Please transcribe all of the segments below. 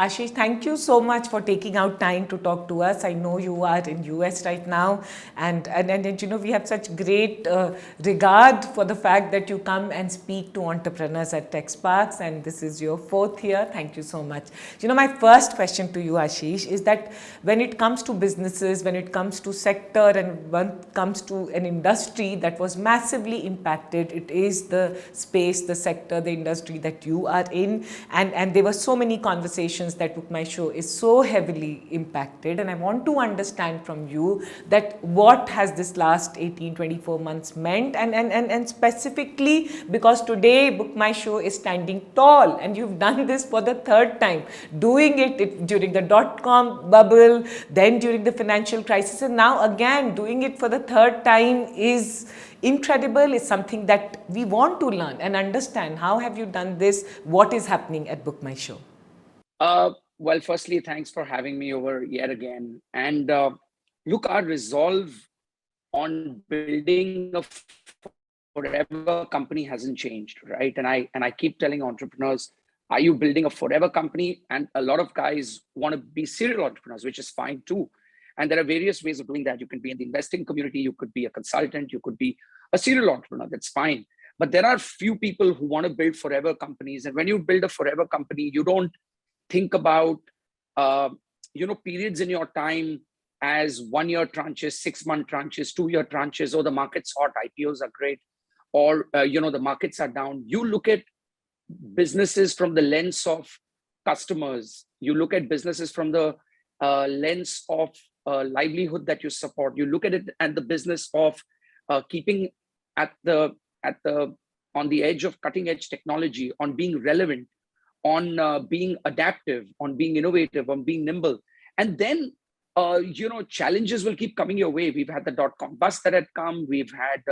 Ashish, thank you so much for taking out time to talk to us. I know you are in US right now, and you know we have such great regard for the fact that you come and speak to entrepreneurs at Tech Sparks, and this is your fourth year. Thank you so much. You know, my first question to you, Ashish, is that when it comes to businesses, when it comes to sector, and when it comes to an industry that was massively impacted, it is the space, the sector, the industry that you are in, and there were so many conversations that BookMyShow is so heavily impacted, and I want to understand from you that what has this last 18, 24 months meant, and specifically because today BookMyShow is standing tall, and you've done this for the third time, doing it during the dot-com bubble, then during the financial crisis, and now again doing it for the third time is incredible. Is something that we want to learn and understand. How have you done this? What is happening at BookMyShow? Well, firstly, thanks for having me over yet again. And look, our resolve on building a forever company hasn't changed, right? And I keep telling entrepreneurs, are you building a forever company? And a lot of guys want to be serial entrepreneurs, which is fine too. And there are various ways of doing that. You can be in the investing community, you could be a consultant, you could be a serial entrepreneur, that's fine. But there are few people who want to build forever companies. And when you build a forever company, you don't think about periods in your time as 1 year tranches, 6-month tranches, 2-year tranches, or the market's hot, IPOs are great, or the markets are down. You look at businesses from the lens of customers. You look at businesses from the lens of livelihood that you support. You look at it and the business of keeping on the edge of cutting edge technology, on being relevant, on being adaptive, on being innovative, on being nimble. And then, challenges will keep coming your way. We've had the dot-com bust that had come. We've had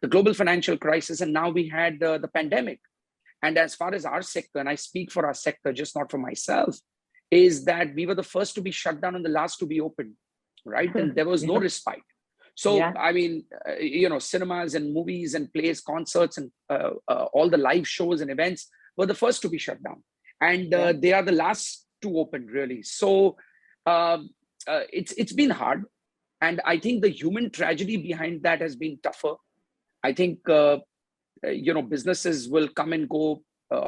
the global financial crisis, and now we had the pandemic. And as far as our sector, and I speak for our sector, just not for myself, is that we were the first to be shut down and the last to be open, right? And there was no respite. So, I mean, cinemas and movies and plays, concerts, and all the live shows and events were the first to be shut down. And they are the last to open, really. So it's been hard. And I think the human tragedy behind that has been tougher. I think, businesses will come and go,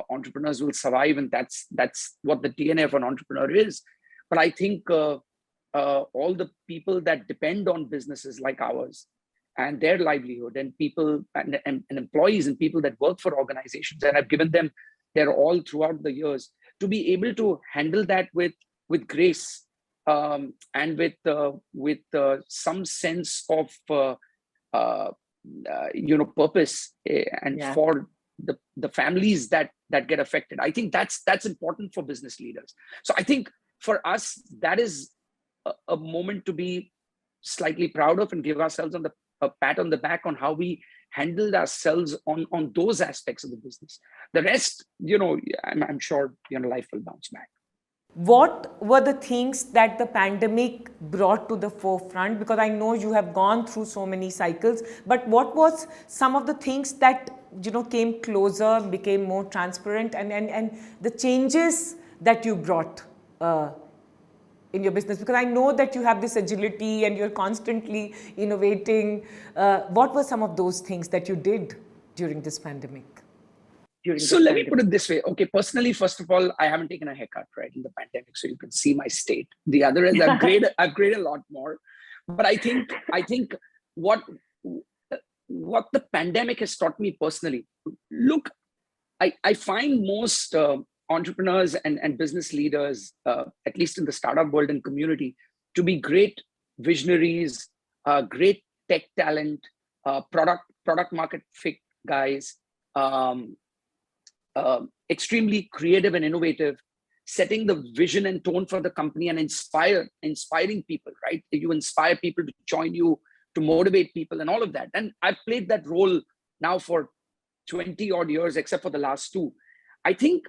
entrepreneurs will survive, and that's what the DNA of an entrepreneur is. But I think all the people that depend on businesses like ours and their livelihood, and people and employees and people that work for organizations, and I've given them their all throughout the years, to be able to handle that with grace, and with some sense of purpose, and for the families that get affected. I think that's important for business leaders. So I think for us, that is a moment to be slightly proud of and give ourselves a pat on the back on how we handled ourselves on those aspects of the business. The rest, I'm sure life will bounce back. What were the things that the pandemic brought to the forefront? Because I know you have gone through so many cycles, but what was some of the things that came closer, became more transparent, and the changes that you brought in your business? Because I know that you have this agility and you're constantly innovating. What were some of those things that you did during this pandemic? Let me put it this way. Okay, personally, first of all, I haven't taken a haircut, right, in the pandemic, so you can see my state. The other is I've graded a lot more. But I think what the pandemic has taught me personally, look, I find most entrepreneurs and business leaders, at least in the startup world and community, to be great visionaries, great tech talent, product market fit guys, extremely creative and innovative, setting the vision and tone for the company, and inspiring people, right? You inspire people to join you, to motivate people, and all of that. And I've played that role now for 20 odd years, except for the last 2. I think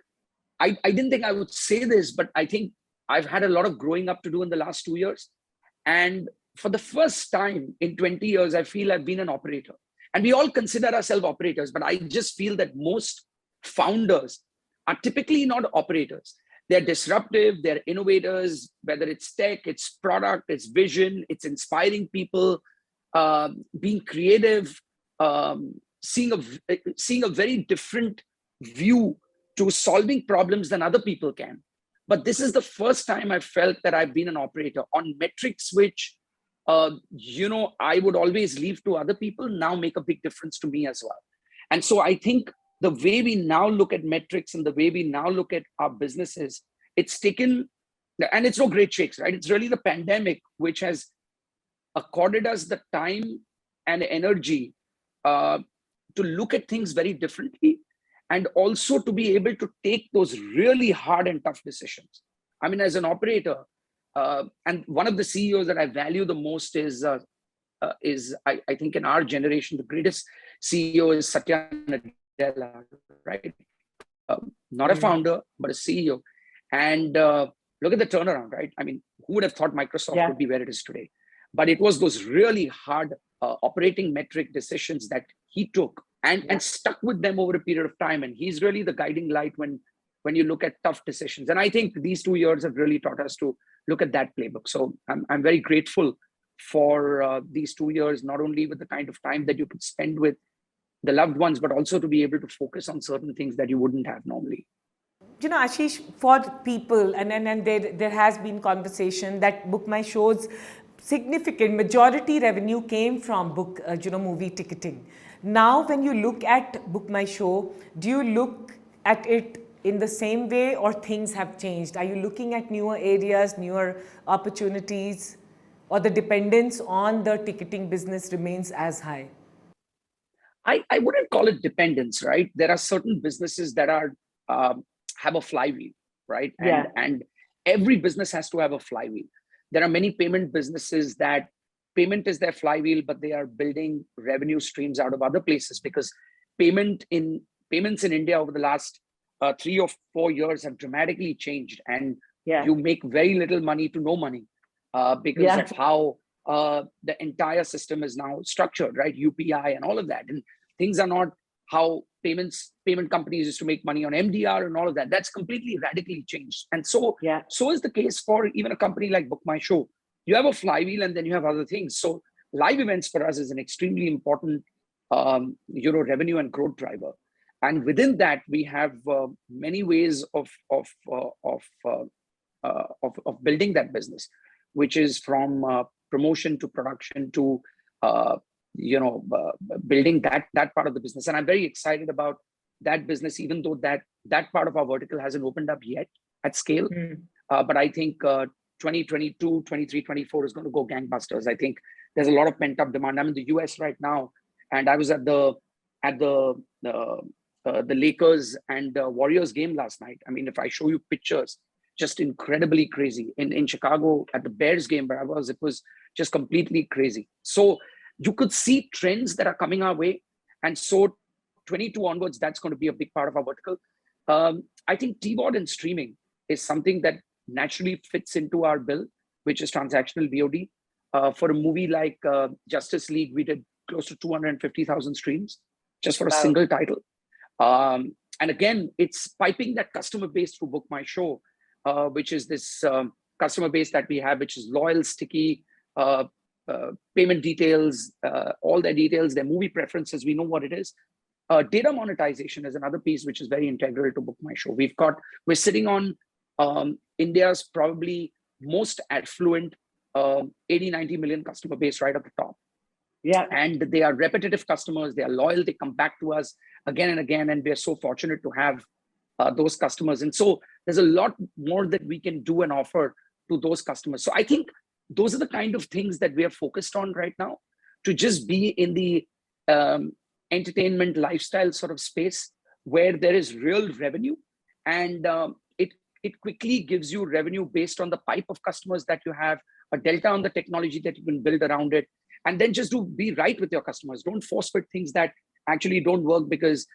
I didn't think I would say this, but I think I've had a lot of growing up to do in the last 2 years. And for the first time in 20 years, I feel I've been an operator. And we all consider ourselves operators, but I just feel that most founders are typically not operators. They're disruptive, they're innovators, whether it's tech, it's product, it's vision, it's inspiring people, being creative, seeing a very different view to solving problems than other people can. But this is the first time I felt that I've been an operator on metrics which, I would always leave to other people, now make a big difference to me as well. And so I think the way we now look at metrics and the way we now look at our businesses, it's taken, and it's no great shakes, right? It's really the pandemic which has accorded us the time and energy to look at things very differently, and also to be able to take those really hard and tough decisions. I mean, as an operator, and one of the CEOs that I value the most is I think in our generation, the greatest CEO is Satya Nadella, right? Not a founder, but a CEO. And look at the turnaround, right? I mean, who would have thought Microsoft would be where it is today? But it was those really hard operating metric decisions that he took and stuck with them over a period of time. And he's really the guiding light when you look at tough decisions. And I think these 2 years have really taught us to look at that playbook. So I'm very grateful for these 2 years, not only with the kind of time that you could spend with the loved ones, but also to be able to focus on certain things that you wouldn't have normally. Ashish, for people, and there has been conversation that BookMyShow's significant majority revenue came from movie ticketing. Now, when you look at BookMyShow, do you look at it in the same way, or things have changed? Are you looking at newer areas, newer opportunities, or the dependence on the ticketing business remains as high? I wouldn't call it dependence, right? There are certain businesses that are have a flywheel, right? And every business has to have a flywheel. There are many payment businesses that payment is their flywheel, but they are building revenue streams out of other places, because payments in India over the last 3 or 4 years have dramatically changed, and you make very little money to no money because of how the entire system is now structured, right? UPI and all of that, and things are not how payment companies used to make money on MDR and all of that. That's completely radically changed. And so is the case for even a company like BookMyShow. You have a flywheel, and then you have other things. So live events for us is an extremely important revenue and growth driver. And within that, we have many ways of building that business, which is from promotion to production to building that part of the business. And I'm very excited about that business, even though that part of our vertical hasn't opened up yet at scale. But I think 2022, 23, 24 is going to go gangbusters. I think there's a lot of pent up demand. I'm in the US right now, and I was at the Lakers and Warriors game last night. I mean, if I show you pictures, just incredibly crazy. In Chicago at the Bears game where I was, it was just completely crazy. So you could see trends that are coming our way. And so 22 onwards, that's going to be a big part of our vertical. I think TVOD and streaming is something that naturally fits into our bill, which is transactional VOD. For a movie like Justice League, we did close to 250,000 streams just for a single title. And again, it's piping that customer base through BookMyShow, which is this customer base that we have, which is loyal, sticky, payment details, all their details, their movie preferences, we know what it is. Data monetization is another piece which is very integral to BookMyShow. We're sitting on India's probably most affluent 80-90 million customer base right at the top. And they are repetitive customers, they are loyal, they come back to us again and again, and we are so fortunate to have those customers. And so there's a lot more that we can do and offer to those customers. So I think those are the kind of things that we are focused on right now, to just be in the entertainment lifestyle sort of space where there is real revenue, and it quickly gives you revenue based on the pipe of customers that you have, a delta on the technology that you can build around it, and then just be right with your customers. Don't force fit things that actually don't work because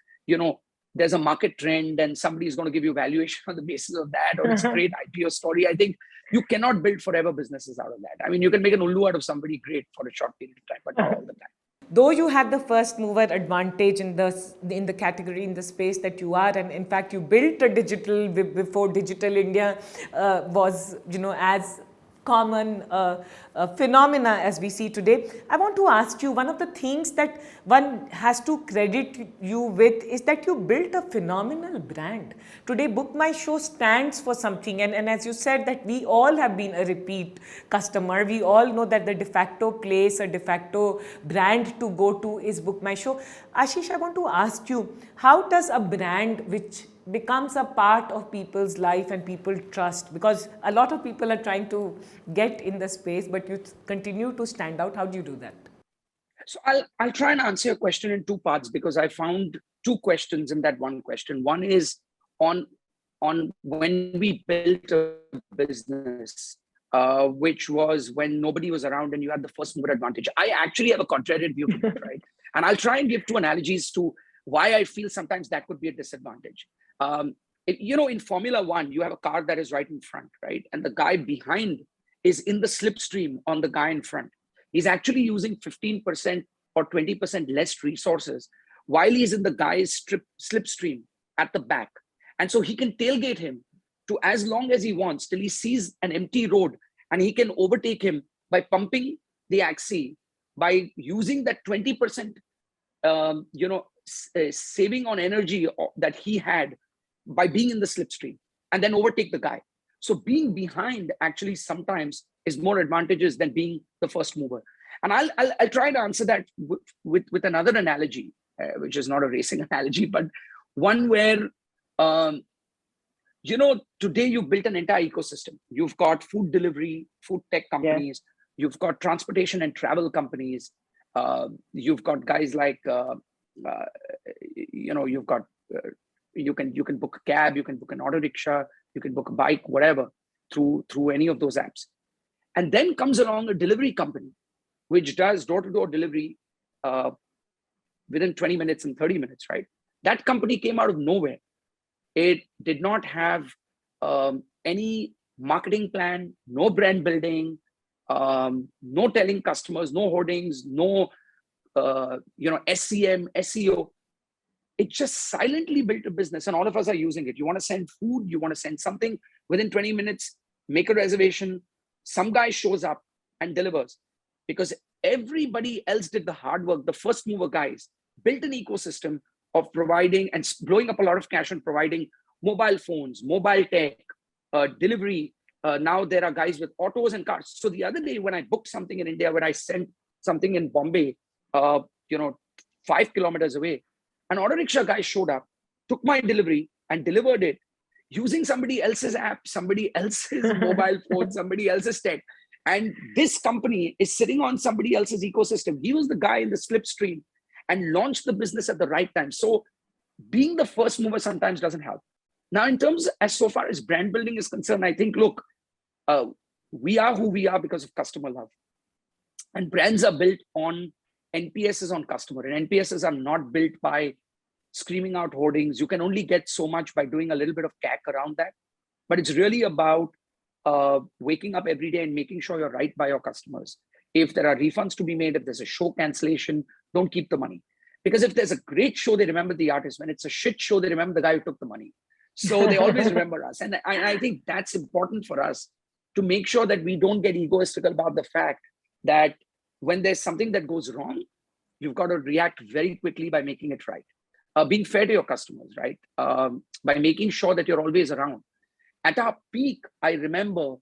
there's a market trend and somebody is going to give you valuation on the basis of that, or it's a great IPO story. I think you cannot build forever businesses out of that. I mean, you can make an ullu out of somebody great for a short period of time, but not all the time. though you have the first mover advantage in the category, in the space that you are, and in fact you built a digital before digital India was, as common phenomena as we see today. I want to ask you, one of the things that one has to credit you with is that you built a phenomenal brand. Today, BookMyShow stands for something, and as you said, that we all have been a repeat customer. We all know that the de facto place, a de facto brand to go to is BookMyShow. Ashish, I want to ask you, how does a brand which becomes a part of people's life and people trust, because a lot of people are trying to get in the space, but you continue to stand out. How do you do that? So I'll try and answer your question in two parts, because I found two questions in that one question. One is on when we built a business, which was when nobody was around and you had the first mover advantage. I actually have a contrarian view of that, right? And I'll try and give two analogies to why I feel sometimes that could be a disadvantage. In Formula One, you have a car that is right in front, right? And the guy behind is in the slipstream on the guy in front. He's actually using 15% or 20% less resources while he's in the guy's slipstream at the back. And so he can tailgate him to as long as he wants till he sees an empty road, and he can overtake him by pumping the axle, by using that 20%, saving on energy that he had by being in the slipstream, and then overtake the guy. So being behind actually sometimes is more advantageous than being the first mover. And I'll try to answer that with another analogy, which is not a racing analogy, but one where, today you built an entire ecosystem. You've got food delivery, food tech companies, you've got transportation and travel companies, you've got guys like, you've got, you can book a cab, you can book an auto rickshaw, you can book a bike, whatever, through any of those apps. And then comes along a delivery company, which does door-to-door delivery within 20 minutes and 30 minutes, right? That company came out of nowhere. It did not have any marketing plan, no brand building, no telling customers, no hoardings, no SCM, SEO. It just silently built a business, and all of us are using it. You want to send food, you want to send something within 20 minutes, make a reservation, some guy shows up and delivers, because everybody else did the hard work. The first mover guys built an ecosystem of providing and blowing up a lot of cash on providing mobile phones, mobile tech, delivery. Now there are guys with autos and cars. So the other day when I booked something in India, when I sent something in Bombay, 5 kilometers away, an auto rickshaw guy showed up, took my delivery and delivered it using somebody else's app, somebody else's mobile phone, somebody else's tech. And this company is sitting on somebody else's ecosystem. He was the guy in the slipstream and launched the business at the right time. So being the first mover sometimes doesn't help. Now, in terms as so far as brand building is concerned, I think, look, we are who we are because of customer love. And brands are built on NPSs on customer, and NPSs are not built by screaming out hoardings. You can only get so much by doing a little bit of CAC around that. But it's really about waking up every day and making sure you're right by your customers. If there are refunds to be made, if there's a show cancellation, don't keep the money. Because if there's a great show, they remember the artist. When it's a shit show, they remember the guy who took the money. So they always remember us. And I think that's important for us to make sure that we don't get egoistical about the fact that when there's something that goes wrong, you've got to react very quickly by making it right. Being fair to your customers, right? By making sure that you're always around. At our peak, I remember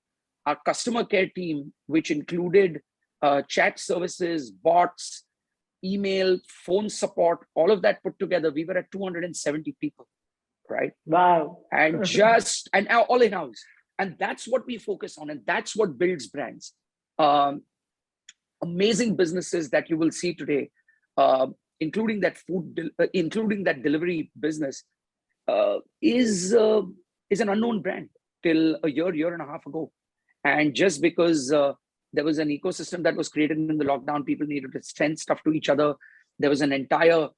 our customer care team, which included chat services, bots, email, phone support, all of that put together, we were at 270 people, right? Wow. And all in-house. And that's what we focus on. And that's what builds brands. Amazing businesses that you will see today, including that including that delivery business, is an unknown brand till a year and a half ago. And just because there was an ecosystem that was created in the lockdown, people needed to send stuff to each other. There was an entire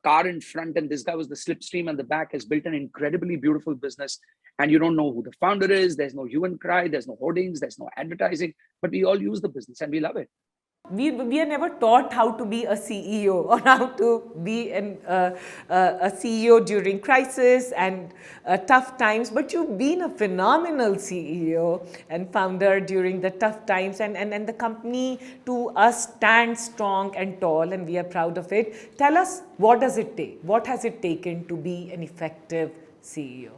car in front, and this guy was the slipstream, and the back has built an incredibly beautiful business. And you don't know who the founder is. There's no hue and cry. There's no hoardings. There's no advertising. But we all use the business and we love it. We are never taught how to be a CEO or how to be a CEO during crisis and tough times. But you've been a phenomenal CEO and founder during the tough times, and the company to us stands strong and tall, and we are proud of it. Tell us, what does it take? What has it taken to be an effective CEO?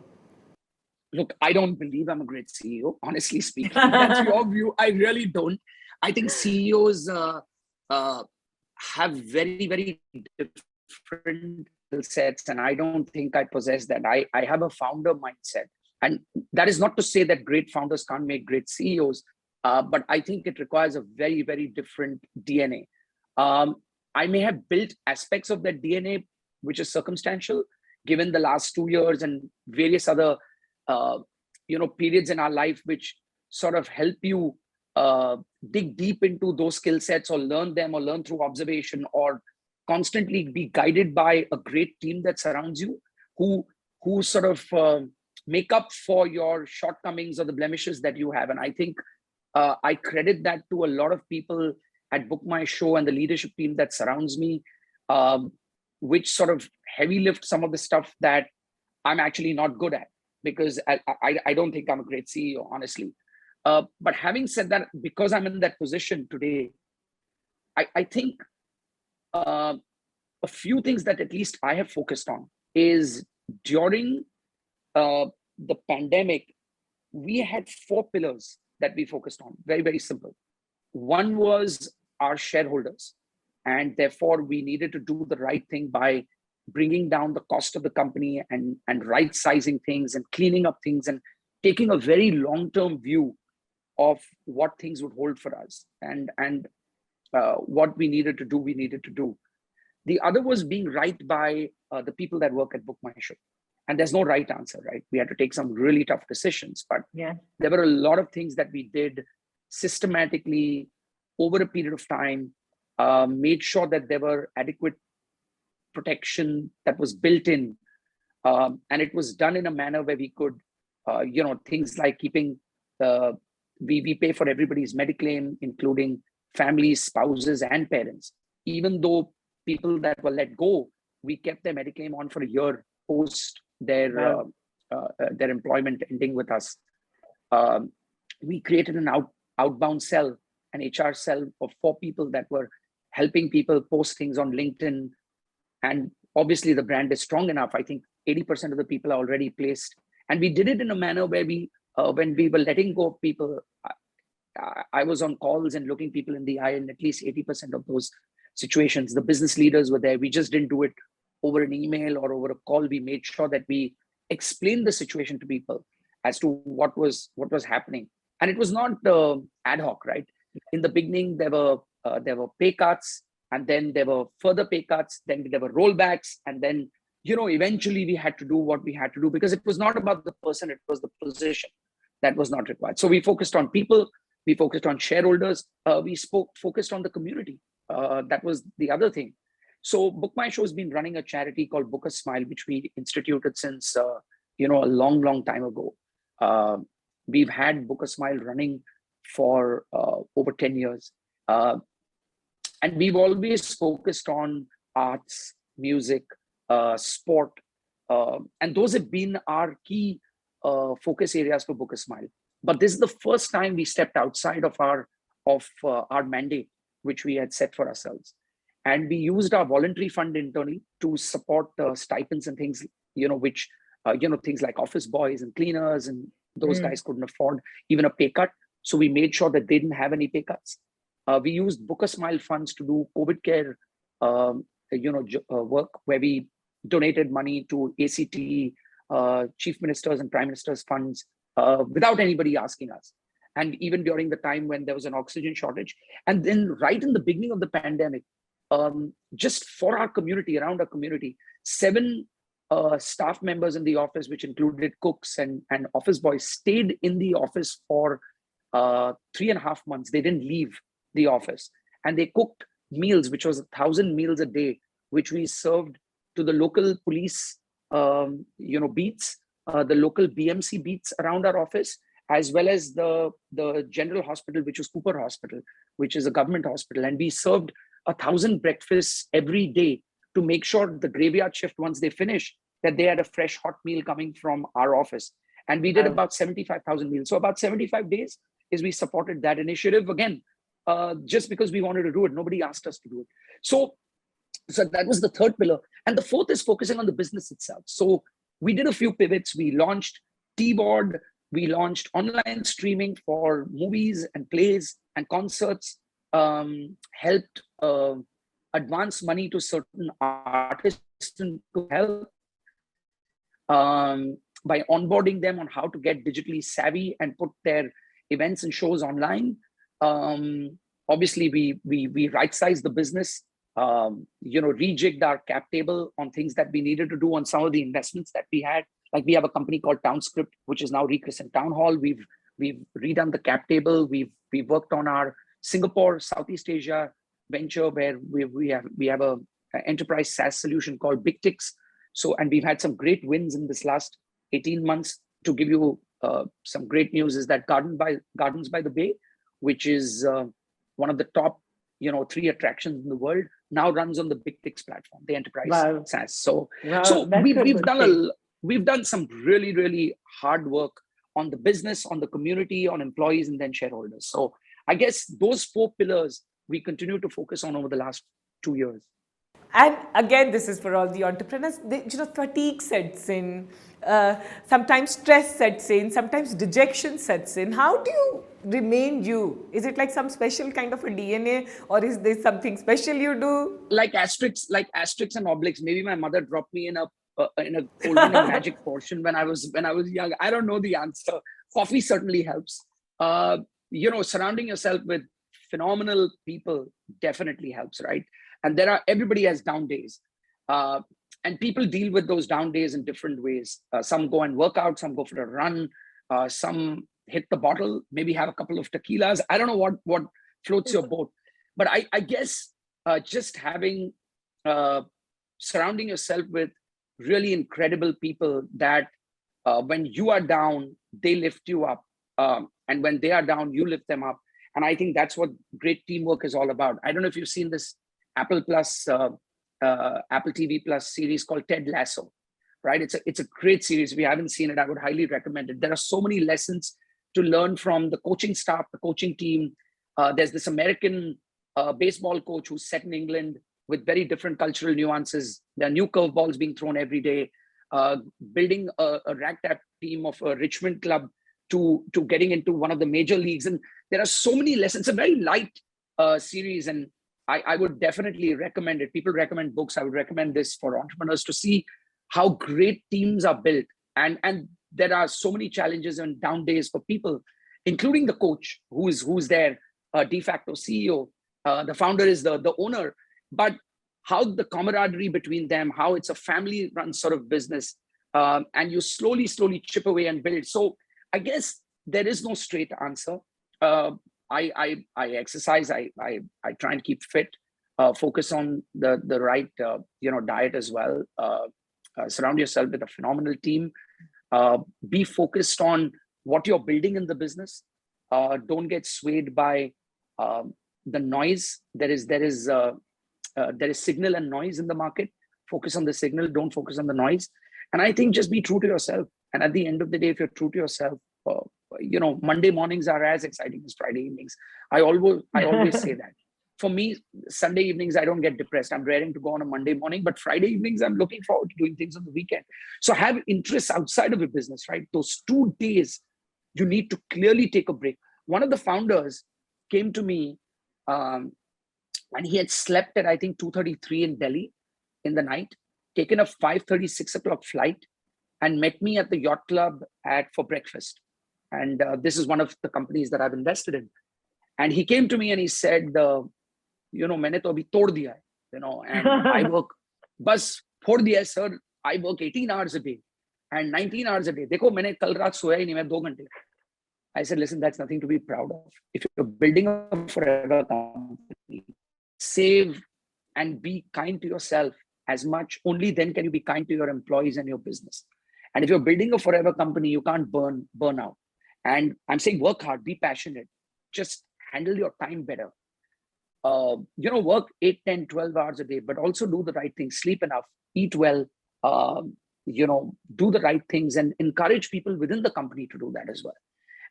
Look, I don't believe I'm a great CEO, honestly speaking. That's your view. I really don't. I think CEOs have very, very different skill sets, and I don't think I possess that. I have a founder mindset. And that is not to say that great founders can't make great CEOs, but I think it requires a very, very different DNA. I may have built aspects of that DNA, which is circumstantial, given the last 2 years and various other periods in our life, which sort of help you dig deep into those skill sets or learn them or learn through observation or constantly be guided by a great team that surrounds you who sort of make up for your shortcomings or the blemishes that you have. And I think I credit that to a lot of people at BookMyShow and the leadership team that surrounds me, which sort of heavy lift some of the stuff that I'm actually not good at, because I don't think I'm a great CEO, honestly. But having said that, because I'm in that position today, I think a few things that at least I have focused on is during the pandemic, we had 4 pillars that we focused on. Very, very simple. One was our shareholders, and therefore we needed to do the right thing by bringing down the cost of the company and right sizing things and cleaning up things and taking a very long-term view of what things would hold for us and what we needed to do. The other was being right by the people that work at BookMyShow. And there's no right answer, right? We had to take some really tough decisions, but there were a lot of things that we did systematically over a period of time, made sure that there were adequate protection that was built in. And it was done in a manner where we could, things like keeping we pay for everybody's mediclaim, including families, spouses, and parents. Even though people that were let go, we kept their mediclaim on for a year post their employment ending with us. We created an outbound cell, an HR cell of 4 people that were helping people post things on LinkedIn. And obviously the brand is strong enough. I think 80% of the people are already placed. And we did it in a manner where we, when we were letting go of people, I was on calls and looking people in the eye in at least 80% of those situations. The business leaders were there. We just didn't do it over an email or over a call. We made sure that we explained the situation to people as to what was happening. And it was not ad hoc, right? In the beginning, there were pay cuts, and then there were further pay cuts, then there were rollbacks, and then eventually we had to do what we had to do, because it was not about the person, it was the position that was not required. So we focused on people, we focused on shareholders, we focused on the community. That was the other thing. So BookMyShow has been running a charity called Book a Smile, which we instituted since a long time ago. We've had Book a Smile running for over 10 years. And we've always focused on arts, music, sport, and those have been our key focus areas for Book a Smile. But this is the first time we stepped outside of our mandate, which we had set for ourselves. And we used our voluntary fund internally to support stipends and things, which, things like office boys and cleaners, and those guys couldn't afford even a pay cut. So we made sure that they didn't have any pay cuts. We used Book a Smile funds to do COVID care, work, where we donated money to ACT, chief ministers and prime ministers funds, without anybody asking us. And even during the time when there was an oxygen shortage. And then right in the beginning of the pandemic, just for our community, around our community, 7 staff members in the office, which included cooks and office boys, stayed in the office for 3.5 months. They didn't leave the office, and they cooked meals, which was 1,000 meals a day, which we served to the local police, beats, the local BMC beats around our office, as well as the general hospital, which was Cooper Hospital, which is a government hospital. And we served 1,000 breakfasts every day to make sure the graveyard shift, once they finish, that they had a fresh hot meal coming from our office. And we did about 75,000 meals. So about 75 days is we supported that initiative. Again, just because we wanted to do it, nobody asked us to do it. So that was the third pillar. And the fourth is focusing on the business itself. So we did a few pivots. We launched T-Board. We launched online streaming for movies and plays and concerts, helped advance money to certain artists to help by onboarding them on how to get digitally savvy and put their events and shows online. Obviously, we right-sized the business, rejigged our cap table on things that we needed to do on some of the investments that we had. Like we have a company called Townscript, which is now rechristened Town Hall. We've redone the cap table. We've worked on our Singapore, Southeast Asia venture, where we have a enterprise SaaS solution called Big Ticks. So, and we've had some great wins in this last 18 months. To give you some great news is that Gardens by the Bay, which is one of the top 3 attractions in the world, now runs on the Big Ticks platform, the enterprise SaaS. So we've done some really, really hard work on the business, on the community, on employees, and then shareholders. So I guess those 4 pillars we continue to focus on over the last 2 years. And again, this is for all the entrepreneurs. Fatigue sets in, sometimes stress sets in, sometimes dejection sets in. How do you remain you? Is it like some special kind of a DNA, or is there something special you do? Like asterisks and obliques. Maybe my mother dropped me in a golden and magic portion when I was young. I don't know the answer. Coffee certainly helps. Surrounding yourself with phenomenal people definitely helps, right? And everybody has down days, and people deal with those down days in different ways. Some go and work out, some go for a run, some hit the bottle, maybe have a couple of tequilas. I don't know what floats your boat, but I guess just having surrounding yourself with really incredible people that when you are down, they lift you up, and when they are down, you lift them up. And I think that's what great teamwork is all about. I don't know if you've seen this Apple TV Plus series called Ted Lasso, right? It's a great series. If you haven't seen it, I would highly recommend it. There are so many lessons to learn from the coaching staff, the coaching team. There's this American baseball coach who's set in England with very different cultural nuances. There are new curveballs being thrown every day. Building a ragtag team of a Richmond club to getting into one of the major leagues. And there are so many lessons. It's a very light series, and I would definitely recommend it. People recommend books. I would recommend this for entrepreneurs to see how great teams are built. And there are so many challenges and down days for people, including the coach who's their de facto CEO. The founder is the owner, but how the camaraderie between them, how it's a family run sort of business, and you slowly chip away and build. So I guess there is no straight answer. I exercise. I try and keep fit. Focus on the right diet as well. Surround yourself with a phenomenal team. Be focused on what you're building in the business. Don't get swayed by the noise. There is signal and noise in the market. Focus on the signal. Don't focus on the noise. And I think just be true to yourself. And at the end of the day, if you're true to yourself, Monday mornings are as exciting as Friday evenings. I always say that. For me, Sunday evenings, I don't get depressed. I'm raring to go on a Monday morning, but Friday evenings, I'm looking forward to doing things on the weekend. So have interests outside of your business, right? Those 2 days, you need to clearly take a break. One of the founders came to me, and he had slept at, I think, 2:33 in Delhi in the night, taken a 5:30, 6 o'clock flight, and met me at the yacht club for breakfast. And this is one of the companies that I've invested in. And he came to me and he said, मैंने तो अभी तोड़ दिया है, and I work, बस फोड़ दिया है, sir. I work 18 hours a day and 19 hours a day. देखो, मैंने कल रात सोया ही नहीं, मैं 2 घंटे. I said, listen, that's nothing to be proud of. If you're building a forever company, save and be kind to yourself as much. Only then can you be kind to your employees and your business. And if you're building a forever company, you can't burn out. And I'm saying work hard, be passionate, just handle your time better. Work 8, 10, 12 hours a day, but also do the right things, sleep enough, eat well, do the right things, and encourage people within the company to do that as well.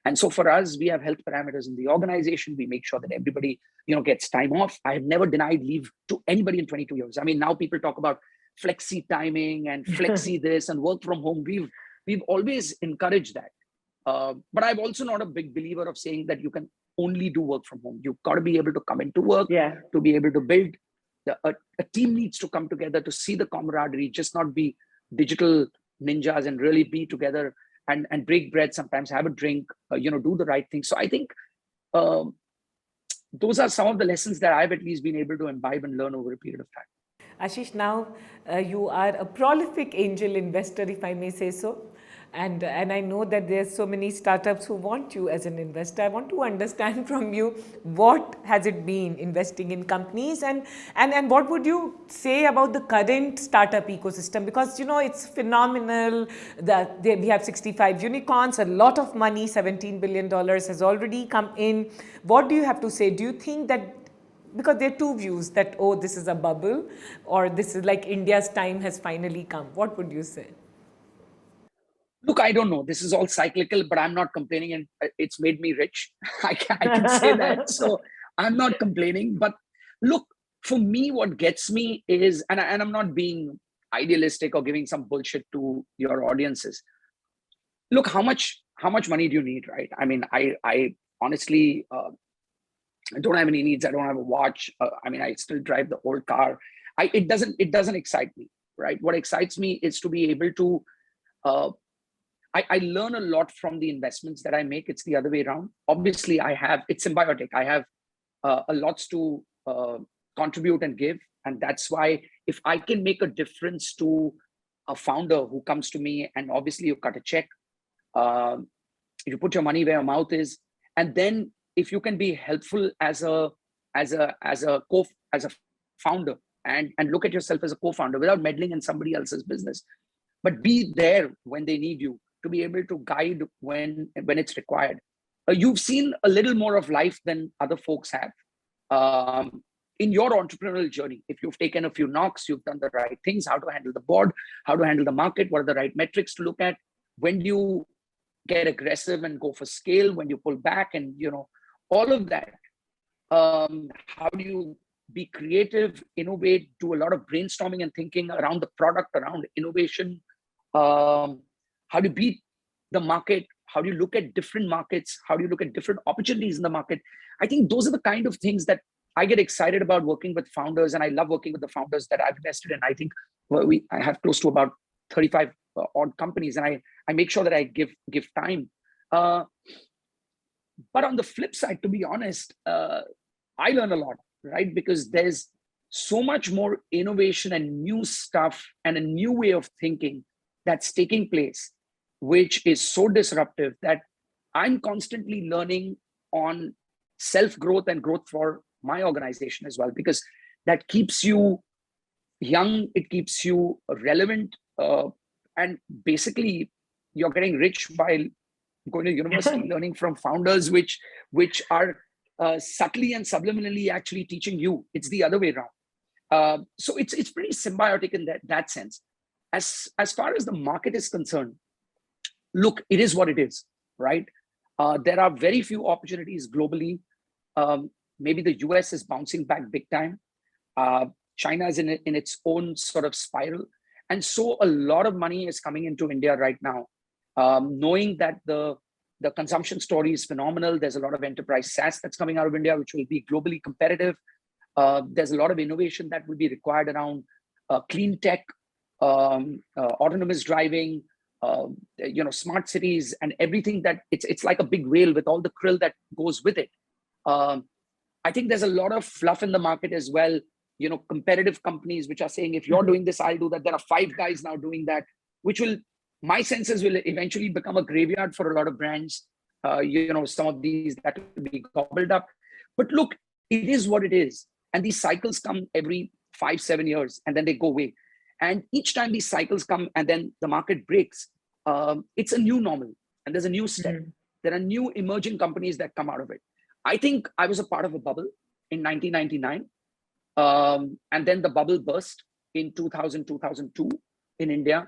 And so for us, we have health parameters in the organization. We make sure that everybody, gets time off. I have never denied leave to anybody in 22 years. I mean, now people talk about flexi timing and flexi this and work from home. We've always encouraged that. But I'm also not a big believer of saying that you can only do work from home. You've got to be able to come into work, to be able to build. A team needs to come together to see the camaraderie, just not be digital ninjas, and really be together and break bread sometimes, have a drink, do the right thing. So I think those are some of the lessons that I've at least been able to imbibe and learn over a period of time. Ashish, now you are a prolific angel investor, if I may say so. And I know that there's so many startups who want you as an investor. I want to understand from you, what has it been investing in companies, and what would you say about the current startup ecosystem? Because, it's phenomenal that we have 65 unicorns, a lot of money, $17 billion has already come in. What do you have to say? Do you think that, because there are two views, that, oh, this is a bubble, or this is like India's time has finally come? What would you say? Look, I don't know. This is all cyclical, but I'm not complaining, and it's made me rich. I can say that. So I'm not complaining. But look, for me, what gets me is, and I'm not being idealistic or giving some bullshit to your audiences. Look, how much money do you need, right? I mean, I honestly don't have any needs. I don't have a watch. I still drive the old car. It doesn't excite me, right? What excites me is to be able to. I learn a lot from the investments that I make. It's the other way around. Obviously, it's symbiotic. I have a lots to contribute and give. And that's why if I can make a difference to a founder who comes to me, and obviously you cut a check, you put your money where your mouth is. And then if you can be helpful as a founder, and look at yourself as a co-founder without meddling in somebody else's business, but be there when they need you, to be able to guide when it's required. You've seen a little more of life than other folks have in your entrepreneurial journey. If you've taken a few knocks, you've done the right things, how to handle the board, how to handle the market, what are the right metrics to look at, when do you get aggressive and go for scale, when you pull back, and all of that. How do you be creative, innovate, do a lot of brainstorming and thinking around the product, around innovation. How do you beat the market? How do you look at different markets? How do you look at different opportunities in the market? I think those are the kind of things that I get excited about working with founders, and I love working with the founders that I've invested in. I think I have close to about 35 odd companies, and I make sure that I give time. But on the flip side, to be honest, I learn a lot, right? Because there's so much more innovation and new stuff and a new way of thinking that's taking place, which is so disruptive that I'm constantly learning on self-growth and growth for my organization as well, because that keeps you young, it keeps you relevant, and basically you're getting rich by going to university, learning from founders, which are subtly and subliminally actually teaching you. It's the other way around. So it's pretty symbiotic in that sense. As far as the market is concerned, look, it is what it is, right? There are very few opportunities globally. Maybe the US is bouncing back big time. China is in its own sort of spiral. And so a lot of money is coming into India right now, knowing that the consumption story is phenomenal. There's a lot of enterprise SaaS that's coming out of India, which will be globally competitive. There's a lot of innovation that will be required around clean tech, autonomous driving, smart cities, and everything that it's like a big whale with all the krill that goes with it. I think there's a lot of fluff in the market as well. Competitive companies which are saying, if you're doing this, I'll do that. There are 5 guys now doing that, which my senses will eventually become a graveyard for a lot of brands. Some of these that will be gobbled up. But look, it is what it is. And these cycles come every 5-7 years, and then they go away. And each time these cycles come and then the market breaks, it's a new normal, and there's a new step. There are new emerging companies that come out of it. I think I was a part of a bubble in 1999. And then the bubble burst in 2000, 2002 in India.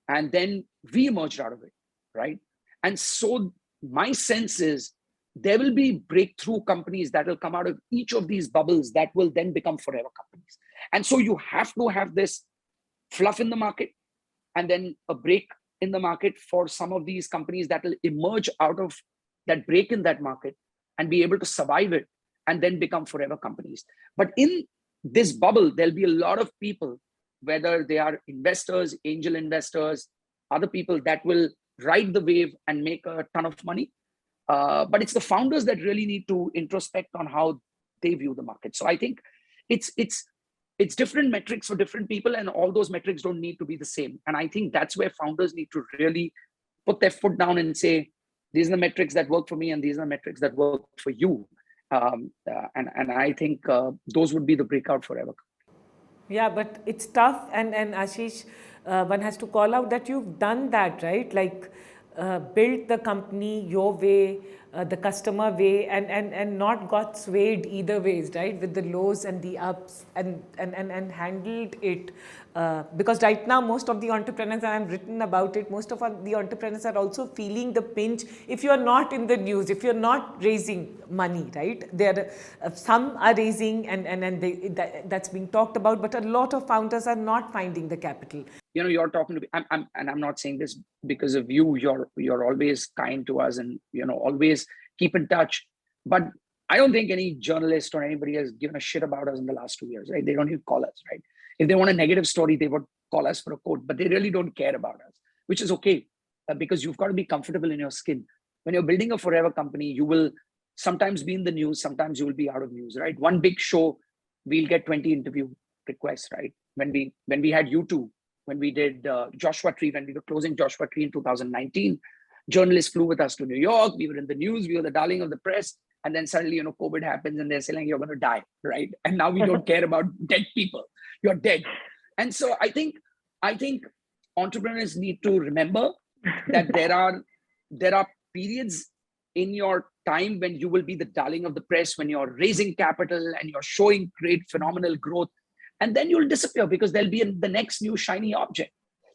And then we emerged out of it, right? And so my sense is there will be breakthrough companies that will come out of each of these bubbles that will then become forever companies. And so you have to have this fluff in the market and then a break in the market for some of these companies that will emerge out of that break in that market and be able to survive it and then become forever companies. But in this bubble, there'll be a lot of people, whether they are investors, angel investors, other people that will ride the wave and make a ton of money. But it's the founders that really need to introspect on how they view the market. So I think it's different metrics for different people, and all those metrics don't need to be the same. And I think that's where founders need to really put their foot down and say, these are the metrics that work for me, and these are the metrics that work for you. And I think those would be the breakout forever. Yeah, but it's tough. And Ashish, one has to call out that you've done that, right? Like built the company your way, the customer way, and not got swayed either ways, right? With the lows and the ups, and handled it. Because right now, most of the entrepreneurs, and I've written about it, most of the entrepreneurs are also feeling the pinch if you're not in the news, if you're not raising money, right? There, some are raising and that's being talked about, but a lot of founders are not finding the capital. You know, you're talking to me, I'm not saying this because of you. You're always kind to us, and always keep in touch. But I don't think any journalist or anybody has given a shit about us in the last 2 years, right? They don't even call us, right? If they want a negative story, they would call us for a quote, but they really don't care about us, which is okay, because you've got to be comfortable in your skin. When you're building a forever company, you will sometimes be in the news, sometimes you will be out of news, right? One big show, we'll get 20 interview requests, right? When we had U2, when we did Joshua Tree, when we were closing Joshua Tree in 2019, journalists flew with us to New York. We were in the news. We were the darling of the press. And then suddenly, COVID happens and they're saying, you're going to die, right? And now we don't care about dead people. You're dead. And so I think entrepreneurs need to remember that there are periods in your time when you will be the darling of the press, when you're raising capital and you're showing great, phenomenal growth. And then you'll disappear because there'll be the next new shiny object.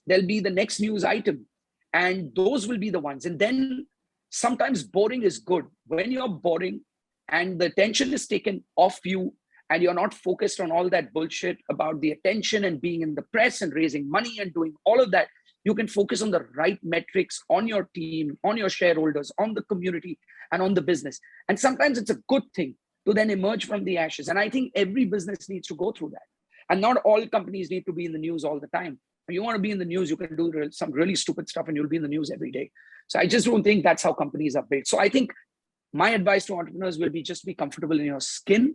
There'll be the next news item. And those will be the ones. And then sometimes boring is good. When you're boring and the attention is taken off you and you're not focused on all that bullshit about the attention and being in the press and raising money and doing all of that, you can focus on the right metrics, on your team, on your shareholders, on the community, and on the business. And sometimes it's a good thing to then emerge from the ashes. And I think every business needs to go through that. And not all companies need to be in the news all the time. If you want to be in the news, you can do some really stupid stuff and you'll be in the news every day. So I just don't think that's how companies are built. So I think my advice to entrepreneurs will be just be comfortable in your skin,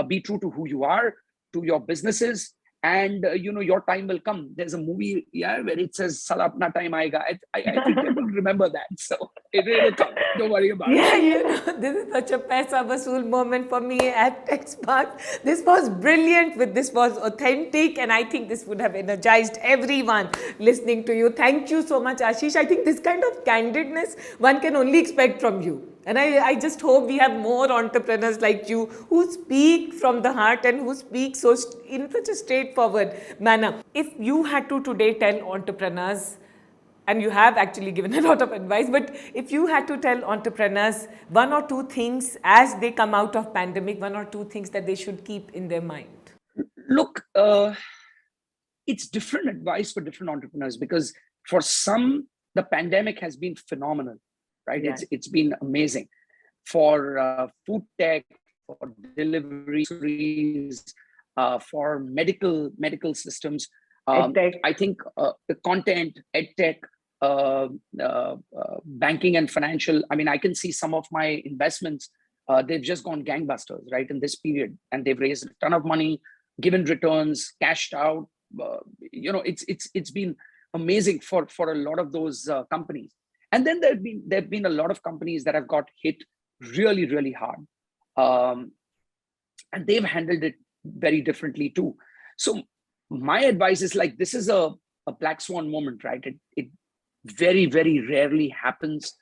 be true to who you are, to your businesses, and your time will come. There's a movie, where it says "Sal apna time aayega." I think people remember that, so it will come. Don't worry about it. This is such a paisa vasool moment for me at TechSpark. This was brilliant. This was authentic, and I think this would have energized everyone listening to you. Thank you so much, Ashish. I think this kind of candidness one can only expect from you. And I just hope we have more entrepreneurs like you who speak from the heart and who speak in such a straightforward manner. If you had to today tell entrepreneurs, and you have actually given a lot of advice, but if you had to tell entrepreneurs one or two things as they come out of pandemic, one or two things that they should keep in their mind. Look, it's different advice for different entrepreneurs, because for some, the pandemic has been phenomenal. Right, yeah. It's been amazing for food tech, for deliveries, for medical systems. I think the content, edtech, banking and financial. I mean, I can see some of my investments. They've just gone gangbusters, right, in this period, and they've raised a ton of money, given returns, cashed out. It's been amazing for a lot of those companies. And then there've been a lot of companies that have got hit really, really hard. And they've handled it very differently too. So my advice is, like, this is a black swan moment, right? It very, very rarely happens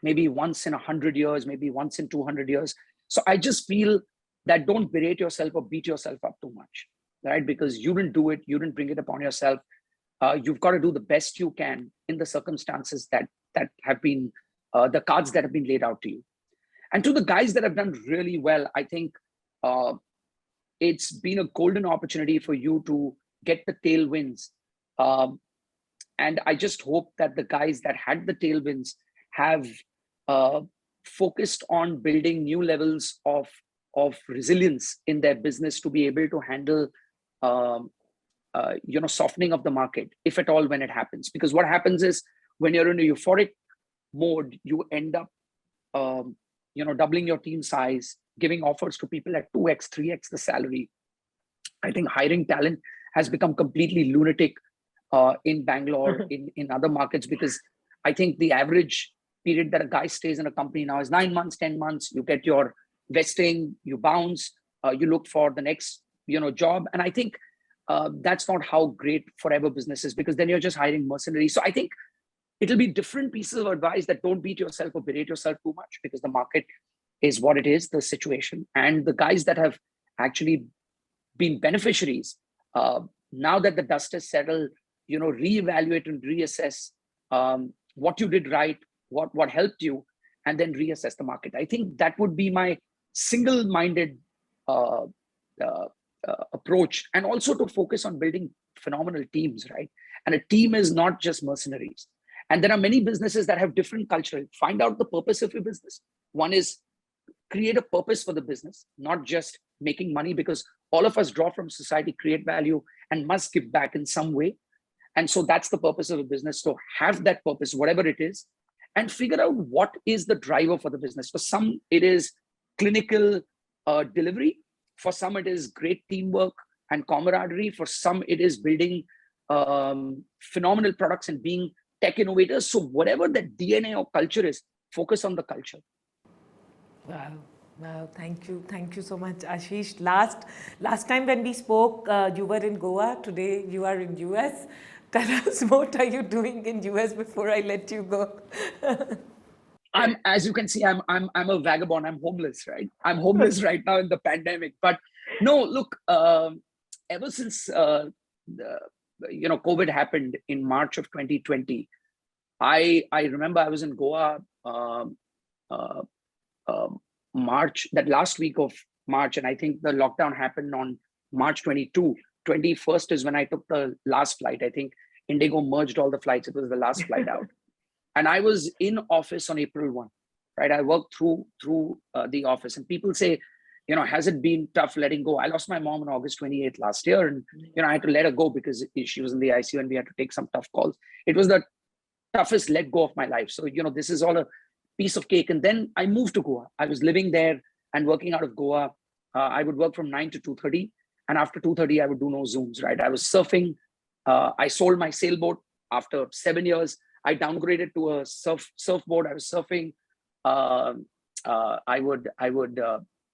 maybe once in 100 years, maybe once in 200 years. So I just feel that don't berate yourself or beat yourself up too much, right? Because you didn't do it, you didn't bring it upon yourself. You've got to do the best you can in the circumstances that have been the cards that have been laid out to you. And to the guys that have done really well, I think it's been a golden opportunity for you to get the tailwinds. And I just hope that the guys that had the tailwinds have focused on building new levels of resilience in their business to be able to handle softening of the market, if at all, when it happens. Because what happens is when you're in a euphoric mode, you end up doubling your team size, giving offers to people at 2x, 3x the salary. I think hiring talent has become completely lunatic in Bangalore, in other markets, because I think the average period that a guy stays in a company now is 9 months, 10 months. You get your vesting, you bounce, you look for the next job. And I think that's not how great forever business is, because then you're just hiring mercenaries. So I think it'll be different pieces of advice that don't beat yourself or berate yourself too much, because the market is what it is, the situation. And the guys that have actually been beneficiaries, now that the dust has settled, reevaluate and reassess what you did right, what helped you, and then reassess the market. I think that would be my single-minded approach, and also to focus on building phenomenal teams, right? And a team is not just mercenaries. And there are many businesses that have different culture. Find out the purpose of your business. One is create a purpose for the business, not just making money, because all of us draw from society, create value, and must give back in some way. And so that's the purpose of a business. So have that purpose, whatever it is, and figure out what is the driver for the business. For some, it is clinical delivery. For some, it is great teamwork and camaraderie. For some, it is building phenomenal products and being tech innovators. So whatever that DNA or culture is, focus on the culture. Wow, thank you so much, Ashish. Last time when we spoke, you were in Goa. Today you are in US. Tell us, what are you doing in US before I let you go? As you can see, I'm a vagabond. I'm homeless, right? I'm homeless right now in the pandemic. But no, look, ever since COVID happened in March of 2020, I remember I was in Goa March, that last week of March, and I think the lockdown happened on March 22. 21st is when I took the last flight. I think Indigo merged all the flights. It was the last flight out. And I was in office on April 1, right? I worked through the office, and people say, has it been tough letting go? I lost my mom on August 28th last year, and I had to let her go because she was in the ICU and we had to take some tough calls. It was the toughest let go of my life. So, this is all a piece of cake. And then I moved to Goa. I was living there and working out of Goa. I would work from 9 to 2:30. And after 2:30, I would do no Zooms, right? I was surfing. I sold my sailboat after 7 years. I downgraded to a surfboard. I was surfing. I would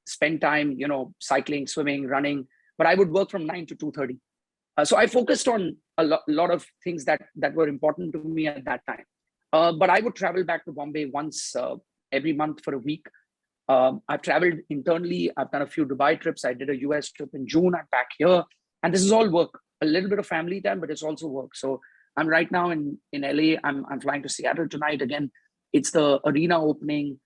spend time, cycling, swimming, running, but I would work from 9 to 2:30. So I focused on a lot of things that were important to me at that time. But I would travel back to Bombay once every month for a week. I've traveled internally. I've done a few Dubai trips. I did a US trip in June. I'm back here. And this is all work. A little bit of family time, but it's also work. So I'm right now in LA. I'm flying to Seattle tonight. Again, it's the arena opening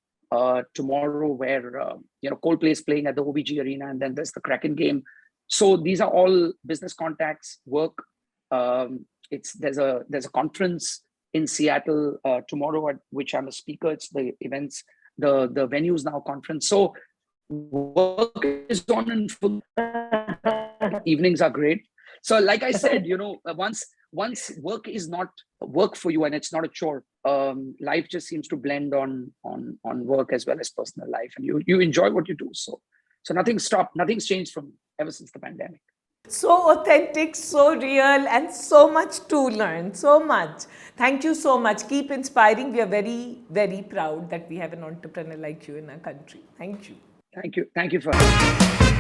tomorrow where Coldplay is playing at the OBG Arena, and then there's the Kraken game. So these are all business contacts, work. There's a conference in Seattle tomorrow at which I'm a speaker. It's the events, the venues now conference. So work is on in full. Evenings are great. So like I said, once work is not work for you and it's not a chore, life just seems to blend on work as well as personal life, and you enjoy what you do. So nothing's stopped, nothing's changed from ever since the pandemic. So authentic, so real, and so much to learn, so much. Thank you so much. Keep inspiring. We are very, very proud that we have an entrepreneur like you in our country. Thank you. Thank you for having me.